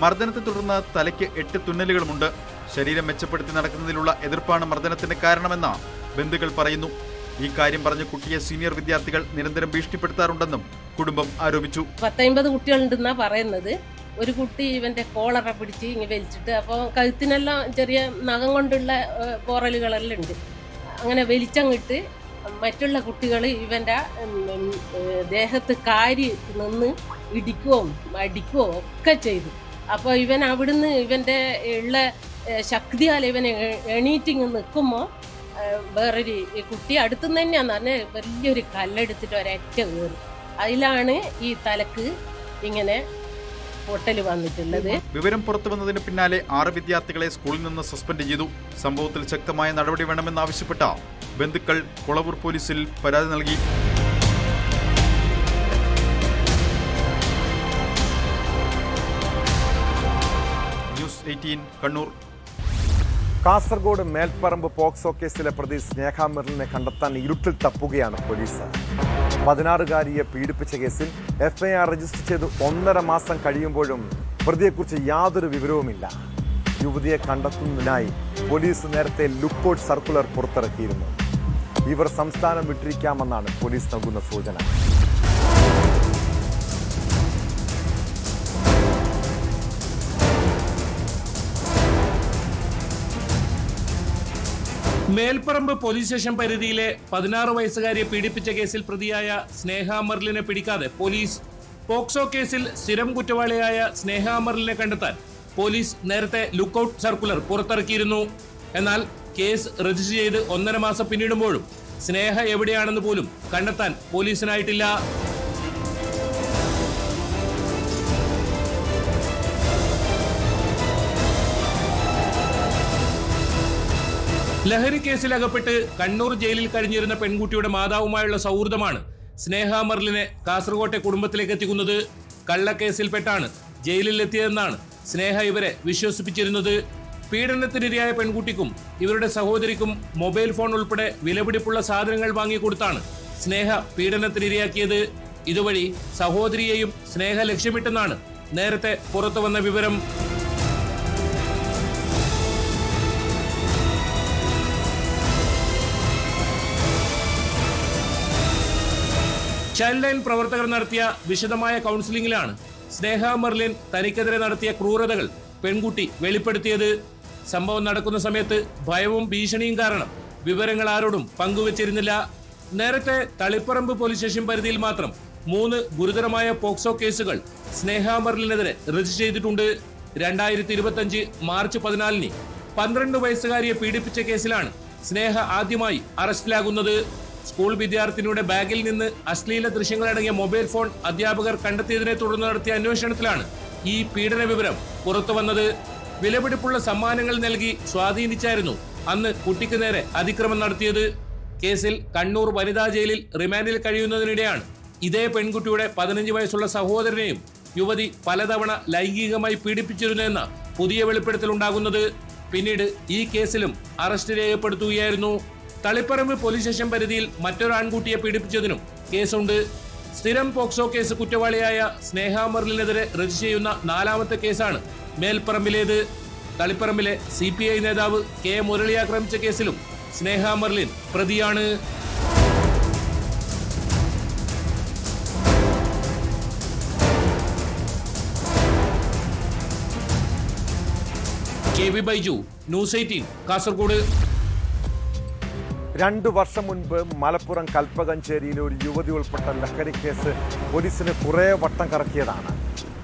മർദ്ദനത്തെ തുടർന്ന് തലയ്ക്ക് 8 തുന്നലുകളുമുണ്ട്. ശരീരം മെച്ചപ്പെടുത്തി നടക്കുന്നതിലുള്ള എതിർപ്പാണ് മർദ്ദനത്തിന്റെ കാരണമെന്ന് ബന്ധുക്കൾ പറയുന്നു. ഈ കാര്യം പറഞ്ഞ് കുട്ടിയെ സീനിയർ വിദ്യാർത്ഥികൾ നിരന്തരം ഭീഷണിപ്പെടുത്താറുണ്ടെന്നും കുടുംബം ആരോപിച്ചു. 10-50 കുട്ടികളുണ്ടെന്നാ പറയുന്നത്. ഒരു കുട്ടി ഇവന്റെ കോളറ പിടിച്ച് ഇങ്ങനെ വലിച്ചിട്ട്, അപ്പോൾ കഴുത്തിനെല്ലാം ചെറിയ നഖം കൊണ്ടുള്ള പോറലുകളെല്ലാം ഉണ്ട്. അങ്ങനെ വലിച്ചങ്ങിട്ട് മറ്റുള്ള കുട്ടികൾ ഇവന്റെ ദേഹത്ത് കാരി നിന്ന് ഇടിക്കുകയോ അടിക്കുകയോ ഒക്കെ ചെയ്തു. അപ്പോൾ ഇവൻ അവിടുന്ന് ഇവന്റെ ഉള്ള ശക്തിയാൽ ഇവനെ എണീറ്റിങ് നിൽക്കുമ്പോൾ വേറൊരു കുട്ടി അടുത്തുനിന്ന് തന്നെയാന്ന് പറഞ്ഞാൽ വലിയൊരു കല്ലെടുത്തിട്ട് ഒരൊറ്റ കയറി. അതിലാണ് ഈ തലക്ക് ഇങ്ങനെ പൊട്ടൽ വന്നിട്ടുള്ളത്. വിവരം പുറത്തു വന്നതിന് പിന്നാലെ 6 വിദ്യാർത്ഥികളെ സ്കൂളിൽ നിന്ന് സസ്പെൻഡ് ചെയ്തു. സംഭവത്തിൽ ശക്തമായ നടപടി വേണമെന്നാവശ്യപ്പെട്ട ബന്ധുക്കൾ കൊളവൂർ പോലീസിൽ പരാതി നൽകി. ന്യൂസ് 18 കണ്ണൂർ. കാസർഗോഡ് മേൽപ്പറമ്പ് പോക്സോ കേസിലെ പ്രതി സ്നേഹ മെർലിനെ കണ്ടെത്താൻ ഇരുട്ടിൽ തപ്പുകയാണ് പോലീസ്. 16-കാരിയെ പീഡിപ്പിച്ച കേസിൽ FIR രജിസ്റ്റർ ചെയ്ത് 1.5 മാസം കഴിയുമ്പോഴും പ്രതിയെക്കുറിച്ച് യാതൊരു വിവരവുമില്ല. യുവതിയെ കണ്ടെത്തുന്നതിനായി പോലീസ് നേരത്തെ ലുക്കൌട്ട് സർക്കുലർ പുറത്തിറക്കിയിരുന്നു. ഇവർ സംസ്ഥാനം വിട്ടിരിക്കാമെന്നാണ് പോലീസ് നൽകുന്ന സൂചന. മേൽപ്പറമ്പ് പോലീസ് സ്റ്റേഷൻ പരിധിയിലെ 16 വയസ്സുകാരിയെ പീഡിപ്പിച്ച കേസിൽ പ്രതിയായ സ്നേഹ മെർലിനെ പിടിക്കാതെ പോലീസ്. പോക്സോ കേസിൽ സ്ഥിരം കുറ്റവാളിയായ സ്നേഹ മെർലിനെ കണ്ടെത്താൻ പോലീസ് നേരത്തെ ലുക്കൌട്ട് സർക്കുലർ പുറത്തിറക്കിയിരുന്നു. എന്നാൽ കേസ് രജിസ്റ്റർ ചെയ്ത് 1.5 മാസം പിന്നിടുമ്പോഴും സ്നേഹ എവിടെയാണെന്ന് പോലും കണ്ടെത്താൻ പോലീസിനായിട്ടില്ല. ലഹരി കേസിൽ അകപ്പെട്ട് കണ്ണൂർ ജയിലിൽ കഴിഞ്ഞിരുന്ന പെൺകുട്ടിയുടെ മാതാവുമായുള്ള സൗഹൃദമാണ് സ്നേഹ മെർലിനെ കാസർകോട്ടെ കുടുംബത്തിലേക്ക് എത്തിക്കുന്നത്. കള്ളക്കേസിൽപ്പെട്ടാണ് ജയിലിലെത്തിയതെന്നാണ് സ്നേഹ ഇവരെ വിശ്വസിപ്പിച്ചിരുന്നത്. പീഡനത്തിനിരയായ പെൺകുട്ടിക്കും ഇവരുടെ സഹോദരിക്കും മൊബൈൽ ഫോൺ ഉൾപ്പെടെ വിലപിടിപ്പുള്ള സാധനങ്ങൾ വാങ്ങിക്കൊടുത്താണ് സ്നേഹ പീഡനത്തിനിരയാക്കിയത്. ഇതുവഴി സഹോദരിയെയും സ്നേഹ ലക്ഷ്യമിട്ടെന്നാണ് നേരത്തെ പുറത്തു വന്ന വിവരം. ചൈൽഡ് ലൈൻ പ്രവർത്തകർ നടത്തിയ വിശദമായ കൗൺസിലിംഗിലാണ് സ്നേഹ മെർലിൻ തനിക്കെതിരെ നടത്തിയ ക്രൂരതകൾ പെൺകുട്ടി വെളിപ്പെടുത്തിയത്. സംഭവം നടക്കുന്ന സമയത്ത് ഭയവും ഭീഷണിയും കാരണം വിവരങ്ങൾ ആരോടും പങ്കുവച്ചിരുന്നില്ല. നേരത്തെ തളിപ്പറമ്പ് പോലീസ് സ്റ്റേഷൻ പരിധിയിൽ മാത്രം 3 ഗുരുതരമായ പോക്സോ കേസുകൾ സ്നേഹ മെർലിനെതിരെ രജിസ്റ്റർ ചെയ്തിട്ടുണ്ട്. 2025 മാർച്ച് 14 12 വയസ്സുകാരിയെ പീഡിപ്പിച്ച കേസിലാണ് സ്നേഹ ആദ്യമായി അറസ്റ്റിലാകുന്നത്. സ്കൂൾ വിദ്യാർത്ഥിനിയുടെ ബാഗിൽ നിന്ന് അശ്ലീല ദൃശ്യങ്ങളടങ്ങിയ മൊബൈൽ ഫോൺ അധ്യാപകർ കണ്ടെത്തിയതിനെ തുടർന്ന് നടത്തിയ അന്വേഷണത്തിലാണ് ഈ പീഡന വിവരം പുറത്തുവന്നത്. വിലപിടിപ്പുള്ള സമ്മാനങ്ങൾ നൽകി സ്വാധീനിച്ചായിരുന്നു അന്ന് കുട്ടിക്ക് നേരെ അതിക്രമം നടത്തിയത്. കേസിൽ കണ്ണൂർ വനിതാ ജയിലിൽ റിമാൻഡിൽ കഴിയുന്നതിനിടെയാണ് ഇതേ പെൺകുട്ടിയുടെ 15 വയസ്സുള്ള സഹോദരനെയും യുവതി പലതവണ ലൈംഗികമായി പീഡിപ്പിച്ചിരുന്നുവെന്ന പുതിയ വെളിപ്പെടുത്തലുണ്ടാകുന്നത്. പിന്നീട് ഈ കേസിലും അറസ്റ്റ് രേഖപ്പെടുത്തുകയായിരുന്നു. തളിപ്പറമ്പ് പോലീസ് സ്റ്റേഷൻ പരിധിയിൽ മറ്റൊരു ആൺകുട്ടിയെ പീഡിപ്പിച്ചതിനും കേസുണ്ട്. സ്ഥിരം പോക്സോ കേസ് കുറ്റവാളിയായ സ്നേഹ മെർലിനെതിരെ രജിസ്റ്റർ ചെയ്യുന്ന 4ാമത്തെ കേസാണ് മേൽപ്പറമ്പിലേത്. തളിപ്പറമ്പിലെ CPI നേതാവ് K മുരളി ആക്രമിച്ച കേസിലും സ്നേഹ മെർലിൻ പ്രതിയാണ്. KV Baiju, news 18 Kasaragod. 2 വർഷം മുൻപ് മലപ്പുറം കൽപ്പകഞ്ചേരിയിലെ ഒരു യുവതി ഉൾപ്പെട്ട ലഹരി കേസ് പോലീസിന് കുറേ വട്ടം കറക്കിയതാണ്.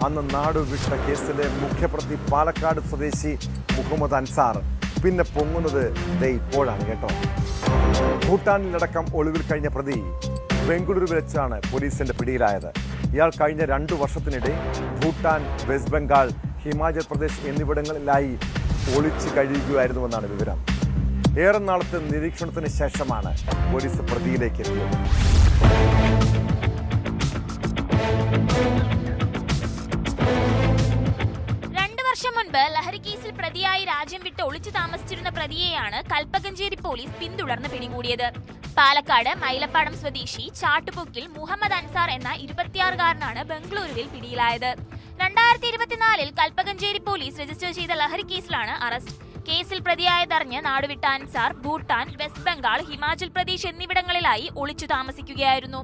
അന്ന് നാടുവിട്ട കേസിലെ മുഖ്യപ്രതി പാലക്കാട് സ്വദേശി മുഹമ്മദ് അൻസാർ പിന്നെ പൊങ്ങുന്നത് ഇപ്പോഴാണ് കേട്ടോ. ഭൂട്ടാനിലടക്കം ഒളിവിൽ കഴിഞ്ഞ പ്രതി ബംഗളൂരുവിൽ വെച്ചാണ് പോലീസിന്റെ പിടിയിലായത്. ഇയാൾ കഴിഞ്ഞ 2 വർഷത്തിനിടെ ഭൂട്ടാൻ, വെസ്റ്റ് ബംഗാൾ, ഹിമാചൽ പ്രദേശ് എന്നിവിടങ്ങളിലായി ഒളിച്ചു കഴിയുകയായിരുന്നുവെന്നാണ് വിവരം. ഏറെ നാളത്തെ നിരീക്ഷണത്തിന് ശേഷമാണ് പോലീസ് പ്രതിയിലേക്ക് എത്തിയത്. വർഷം മുൻപ് ലഹരി കേസിൽ പ്രതിയായി രാജ്യം വിട്ട് ഒളിച്ചു താമസിച്ചിരുന്ന പ്രതിയെയാണ് കൽപ്പകഞ്ചേരി പോലീസ് പിന്തുടർന്ന് പിടികൂടിയത്. പാലക്കാട് മൈലപ്പാടം സ്വദേശി ചാട്ടുപൊക്കിൽ മുഹമ്മദ് അൻസാർ എന്ന 26-കാരനാണ് ബംഗളൂരുവിൽ പിടിയിലായത്. 2024 കൽപ്പകഞ്ചേരി പോലീസ് രജിസ്റ്റർ ചെയ്ത ലഹരി കേസിലാണ് അറസ്റ്റ്. കേസിൽ പ്രതിയായതറിഞ്ഞ് നാടുവിട്ട അൻസാർ ഭൂട്ടാൻ, വെസ്റ്റ് ബംഗാൾ, ഹിമാചൽ പ്രദേശ് എന്നിവിടങ്ങളിലായി ഒളിച്ചു താമസിക്കുകയായിരുന്നു.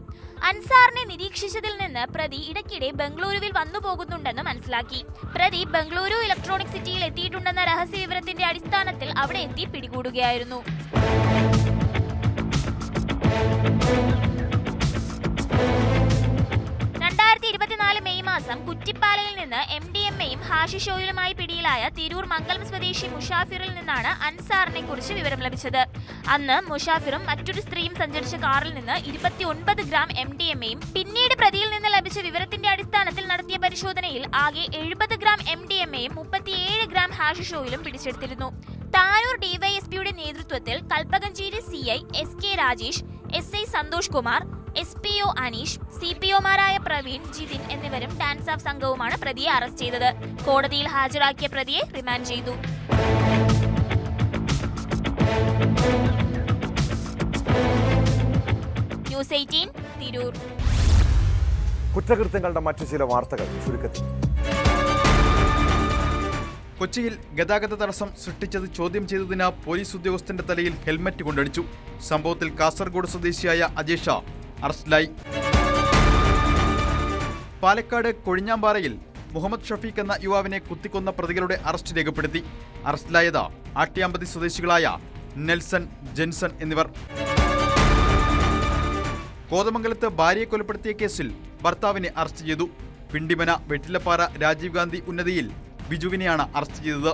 അൻസാറിനെ നിരീക്ഷിച്ചതിൽ നിന്ന് പ്രതി ഇടയ്ക്കിടെ ബംഗളൂരുവിൽ വന്നു പോകുന്നുണ്ടെന്ന് മനസ്സിലാക്കി. പ്രതി ബംഗളൂരു ഇലക്ട്രോണിക് സിറ്റിയിൽ എത്തിയിട്ടുണ്ടെന്ന രഹസ്യ വിവരത്തിന്റെ അടിസ്ഥാനത്തിൽ അവിടെ എത്തി പിടികൂടുകയായിരുന്നു. മെയ് മാസം കുറ്റിപ്പാലയിൽ നിന്ന് MDMAയും ഹാഷിഷ് ഓയിലുമായി പിടിയിലായ തിരൂർ മംഗലം സ്വദേശി മുഷാഫിറിൽ നിന്നാണ് അൻസാറിനെ കുറിച്ച് വിവരം ലഭിച്ചത്. അന്ന് മുഷാഫിറും മറ്റൊരു സ്ത്രീയും സഞ്ചരിച്ച കാറിൽ നിന്ന് 29 ഗ്രാം MDMAയും പിന്നീട് പ്രതിയിൽ നിന്ന് ലഭിച്ച വിവരത്തിന്റെ അടിസ്ഥാനത്തിൽ നടത്തിയ പരിശോധനയിൽ ആകെ 70 ഗ്രാം MDMAയും 37 ഗ്രാം ഹാഷിഷ് ഓയിലും പിടിച്ചെടുത്തിരുന്നു. താനൂർ ഡിവൈഎസ്പിയുടെ നേതൃത്വത്തിൽ Kalpakanchery CI SK Rajesh, SI Santhosh Kumar, SPO Aneesh, CPOമാരായ Praveen, Jithin എന്നിവരും ഡാൻസ് ഓഫ് സംഘവുമാണ് പ്രതിയെ അറസ്റ്റ് ചെയ്തത്. കോടതിയിൽ ഹാജരാക്കിയ പ്രതിയെ റിമാൻഡ് ചെയ്തു. ന്യൂസ് 18 തിരൂർ. കുറ്റകൃത്യങ്ങളുടെ മറ്റു ചില വാർത്തകൾ ചുരുക്കത്തിൽ. കൊച്ചിയിൽ ഗതാഗത തടസ്സം സൃഷ്ടിച്ചത് ചോദ്യം ചെയ്തതിന് പോലീസ് ഉദ്യോഗസ്ഥന്റെ തലയിൽ ഹെൽമറ്റ് കൊണ്ടടിച്ചു. സംഭവത്തിൽ കാസർഗോഡ് സ്വദേശിയായ അജേഷ അറസ്റ്റിലായി. പാലക്കാട് കൊഴിഞ്ഞാമ്പാറയിൽ മുഹമ്മദ് ഷഫീഖ് എന്ന യുവാവിനെ കുത്തിക്കൊന്ന പ്രതികളുടെ അറസ്റ്റ് രേഖപ്പെടുത്തി. അറസ്റ്റിലായത് ആട്ടിയാമ്പതി സ്വദേശികളായ നെൽസൺ, ജെൻസൺ എന്നിവർ. കോതമംഗലത്ത് ഭാര്യയെ കൊലപ്പെടുത്തിയ കേസിൽ ഭർത്താവിനെ അറസ്റ്റ് ചെയ്തു. പിണ്ടിമന വെട്ടിലപ്പാറ രാജീവ് ഗാന്ധി ഉന്നതിയിൽ ബിജുവിനെയാണ് അറസ്റ്റ് ചെയ്തത്.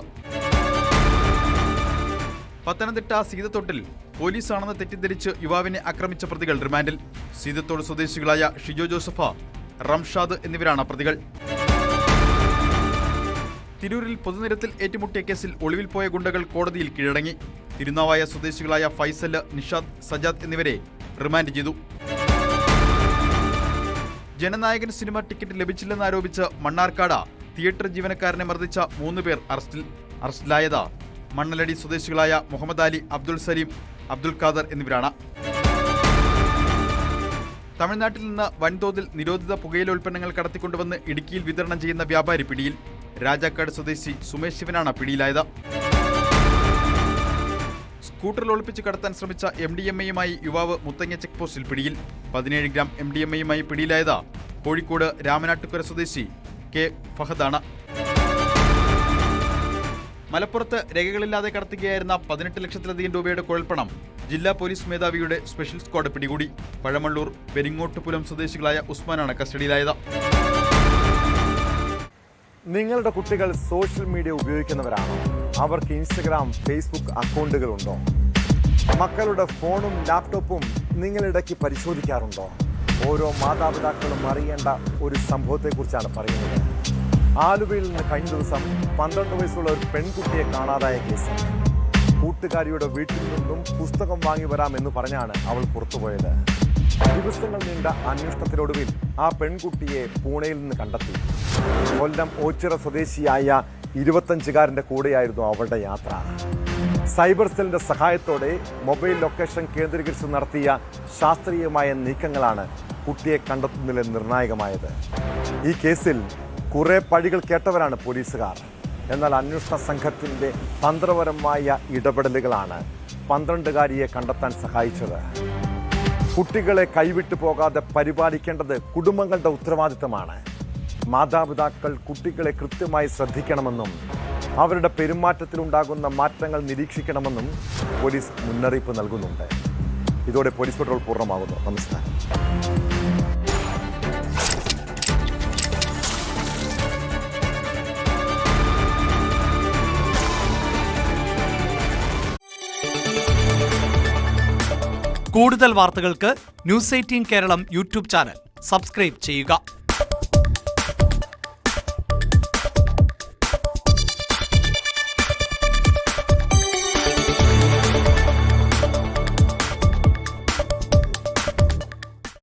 പത്തനംതിട്ട സീതത്തോട്ടിൽ പോലീസാണെന്ന് തെറ്റിദ്ധരിച്ച് യുവാവിനെ ആക്രമിച്ച പ്രതികൾ റിമാൻഡിൽ. സീതത്തോട് സ്വദേശികളായ ഷിജോ ജോസഫ, റംഷാദ് എന്നിവരാണ് പ്രതികൾ. തിരൂരിൽ പൊതുനിരത്തിൽ ഏറ്റുമുട്ടിയ കേസിൽ ഒളിവിൽ പോയ ഗുണ്ടകൾ കോടതിയിൽ കീഴടങ്ങി. തിരുനാവായ സ്വദേശികളായ ഫൈസൽ, നിഷാദ്, സജാദ് എന്നിവരെ റിമാൻഡ് ചെയ്തു. Jananayakan cinema ticket ലഭിച്ചില്ലെന്നാരോപിച്ച് Mannarkkad theatre ജീവനക്കാരനെ മർദ്ദിച്ച 3 പേർ അറസ്റ്റിൽ. അറസ്റ്റിലായത് മണ്ണലടി സ്വദേശികളായ മുഹമ്മദ് അലി, അബ്ദുൾ സലീം, അബ്ദുൾ ഖാദർ എന്നിവരാണ്. തമിഴ്നാട്ടിൽ നിന്ന് വൻതോതിൽ നിരോധിത പുകയില ഉൽപ്പന്നങ്ങൾ കടത്തിക്കൊണ്ടുവന്ന് ഇടുക്കിയിൽ വിതരണം ചെയ്യുന്ന വ്യാപാരി പിടിയിൽ. രാജാക്കാട് സ്വദേശി സുമേഷ് ശിവനാണ് പിടിയിലായത്. സ്കൂട്ടറിൽ ഒളിപ്പിച്ച് കടത്താൻ ശ്രമിച്ച MDMA-യുമായി യുവാവ് മുത്തങ്ങ ചെക്ക് പോസ്റ്റിൽ പിടിയിൽ. 17 ഗ്രാം MDMA-യുമായി പിടിയിലായത് കോഴിക്കോട് രാമനാട്ടുകര സ്വദേശി K ഫഹദാണ്. മലപ്പുറത്ത് രേഖകളില്ലാതെ കടത്തുകയായിരുന്ന 18 ലക്ഷത്തിലധികം രൂപയുടെ കുഴൽപ്പണം ജില്ലാ പോലീസ് മേധാവിയുടെ സ്പെഷ്യൽ സ്ക്വാഡ് പിടികൂടി. പഴമള്ളൂർ പെരിങ്ങോട്ടുപുലം സ്വദേശികളായ ഉസ്മാനാണ് കസ്റ്റഡിയിലായത്. നിങ്ങളുടെ കുട്ടികൾ സോഷ്യൽ മീഡിയ ഉപയോഗിക്കുന്നവരാണോ? അവർക്ക് ഇൻസ്റ്റഗ്രാം, ഫേസ്ബുക്ക് അക്കൗണ്ടുകളുണ്ടോ? മക്കളുടെ ഫോണും ലാപ്ടോപ്പും നിങ്ങളിടയ്ക്ക് പരിശോധിക്കാറുണ്ടോ? ഓരോ മാതാപിതാക്കളും അറിയേണ്ട ഒരു സംഭവത്തെക്കുറിച്ചാണ് പറയുന്നത്. ആലുവയിൽ നിന്ന് കഴിഞ്ഞ ദിവസം 12 വയസ്സുള്ള ഒരു പെൺകുട്ടിയെ കാണാതായ കേസ്. കൂട്ടുകാരിയുടെ വീട്ടിൽ നിന്നും പുസ്തകം വാങ്ങി വരാമെന്ന് പറഞ്ഞാണ് അവൾ പുറത്തുപോയത്. ദിവസങ്ങൾ നീണ്ട അന്വേഷണത്തിനൊടുവിൽ ആ പെൺകുട്ടിയെ പൂനെയിൽ നിന്ന് കണ്ടെത്തി. കൊല്ലം ഓച്ചിറ സ്വദേശിയായ 25-കാരൻ്റെ കൂടെയായിരുന്നു അവളുടെ യാത്ര. സൈബർ സെല്ലിന്റെ സഹായത്തോടെ മൊബൈൽ ലൊക്കേഷൻ കേന്ദ്രീകരിച്ച് നടത്തിയ ശാസ്ത്രീയമായ നീക്കങ്ങളാണ് കുട്ടിയെ കണ്ടെത്തുന്നതിൽ നിർണായകമായത്. ഈ കേസിൽ കുറെ പഴികൾ കേട്ടവരാണ് പോലീസുകാർ. എന്നാൽ അന്വേഷണ സംഘത്തിന്റെ തന്ത്രപരമായ ഇടപെടലുകളാണ് 12-കാരിയെ കണ്ടെത്താൻ സഹായിച്ചത്. കുട്ടികളെ കൈവിട്ടു പോകാതെ പരിപാലിക്കേണ്ടത് കുടുംബങ്ങളുടെ ഉത്തരവാദിത്തമാണ്. മാതാപിതാക്കൾ കുട്ടികളെ കൃത്യമായി ശ്രദ്ധിക്കണമെന്നും അവരുടെ പെരുമാറ്റത്തിലുണ്ടാകുന്ന മാറ്റങ്ങൾ നിരീക്ഷിക്കണമെന്നും പോലീസ് മുന്നറിയിപ്പ് നൽകുന്നുണ്ട്. ഇതോടെ പോലീസ് പെട്രോൾ പൂർണ്ണമാകുന്നു. നമസ്കാരം. കൂടുതൽ വാർത്തകൾക്ക് news 18 Keralam YouTube channel subscribe ചെയ്യുക.